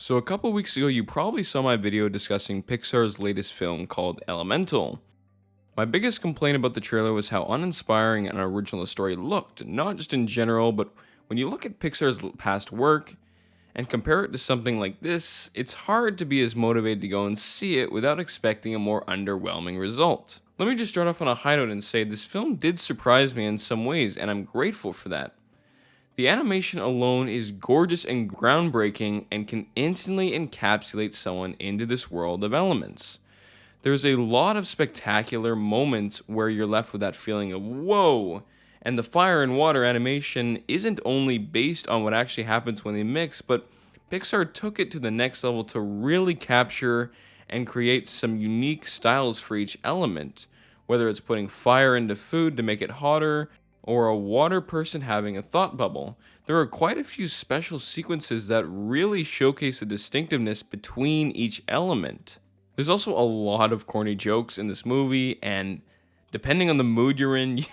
So a couple weeks ago, you probably saw my video discussing Pixar's latest film called Elemental. My biggest complaint about the trailer was how uninspiring and original the story looked, not just in general, but when you look at Pixar's past work and compare it to something like this, it's hard to be as motivated to go and see it without expecting a more underwhelming result. Let me just start off on a high note and say this film did surprise me in some ways, and I'm grateful for that. The animation alone is gorgeous and groundbreaking and can instantly encapsulate someone into this world of elements. There's a lot of spectacular moments where you're left with that feeling of whoa, and the fire and water animation isn't only based on what actually happens when they mix, but Pixar took it to the next level to really capture and create some unique styles for each element, whether it's putting fire into food to make it hotter, or a water person having a thought bubble. There are quite a few special sequences that really showcase the distinctiveness between each element. There's also a lot of corny jokes in this movie, and depending on the mood you're in,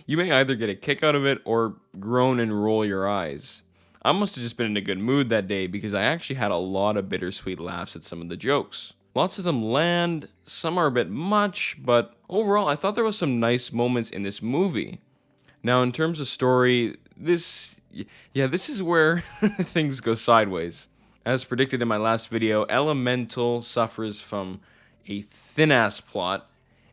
you may either get a kick out of it or groan and roll your eyes. I must have just been in a good mood that day because I actually had a lot of bittersweet laughs at some of the jokes. Lots of them land, some are a bit much, but overall I thought there was some nice moments in this movie. Now, in terms of story, this is where things go sideways. As predicted in my last video, Elemental suffers from a thin-ass plot,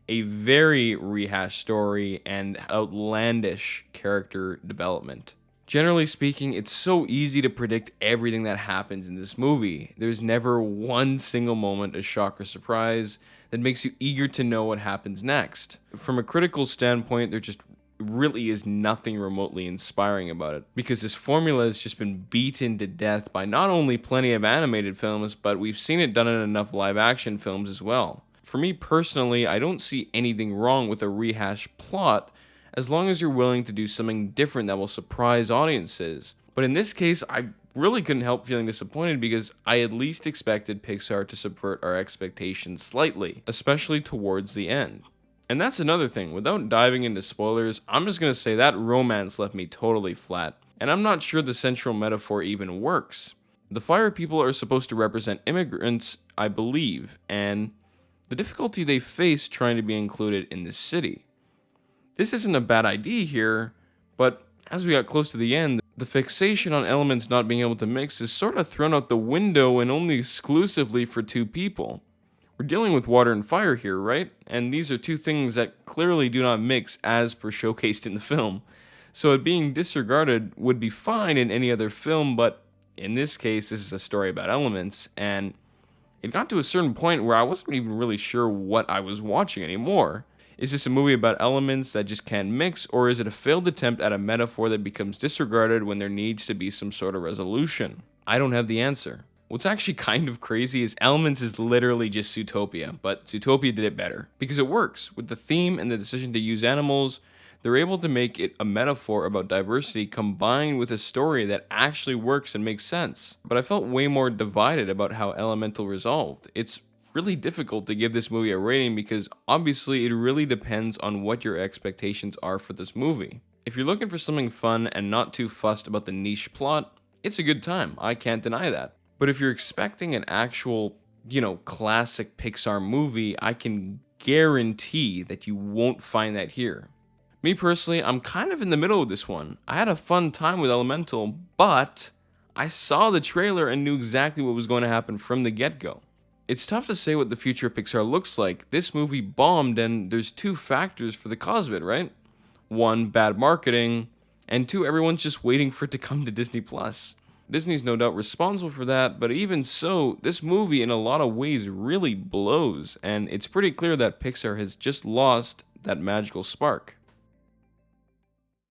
a very rehashed story, and outlandish character development. Generally speaking, it's so easy to predict everything that happens in this movie. There's never one single moment of shock or surprise that makes you eager to know what happens next. From a critical standpoint, there just really is nothing remotely inspiring about it, because this formula has just been beaten to death by not only plenty of animated films, but we've seen it done in enough live action films as well. For me personally, I don't see anything wrong with a rehashed plot as long as you're willing to do something different that will surprise audiences. But in this case, I really couldn't help feeling disappointed because I at least expected Pixar to subvert our expectations slightly, especially towards the end. And that's another thing, without diving into spoilers, I'm just gonna say that romance left me totally flat, and I'm not sure the central metaphor even works. The fire people are supposed to represent immigrants, I believe, and the difficulty they face trying to be included in this city. This isn't a bad idea here, but as we got close to the end, the fixation on elements not being able to mix is sort of thrown out the window and only exclusively for two people. We're dealing with water and fire here, right? And these are two things that clearly do not mix as per showcased in the film. So it being disregarded would be fine in any other film, but in this case, this is a story about elements, and it got to a certain point where I wasn't even really sure what I was watching anymore. Is this a movie about elements that just can't mix, or is it a failed attempt at a metaphor that becomes disregarded when there needs to be some sort of resolution? I don't have the answer. What's actually kind of crazy is Elements is literally just Zootopia, but Zootopia did it better. Because it works. With the theme and the decision to use animals, they're able to make it a metaphor about diversity combined with a story that actually works and makes sense. But I felt way more divided about how Elemental resolved. It's really difficult to give this movie a rating because obviously it really depends on what your expectations are for this movie. If you're looking for something fun and not too fussed about the niche plot, it's a good time. I can't deny that. But if you're expecting an actual, classic Pixar movie, I can guarantee that you won't find that here. Me personally, I'm kind of in the middle of this one. I had a fun time with Elemental, but I saw the trailer and knew exactly what was going to happen from the get-go. It's tough to say what the future of Pixar looks like. This movie bombed, and there's two factors for the cause of it, right? One, bad marketing, and two, everyone's just waiting for it to come to Disney+. Disney's no doubt responsible for that, but even so, this movie in a lot of ways really blows, and it's pretty clear that Pixar has just lost that magical spark.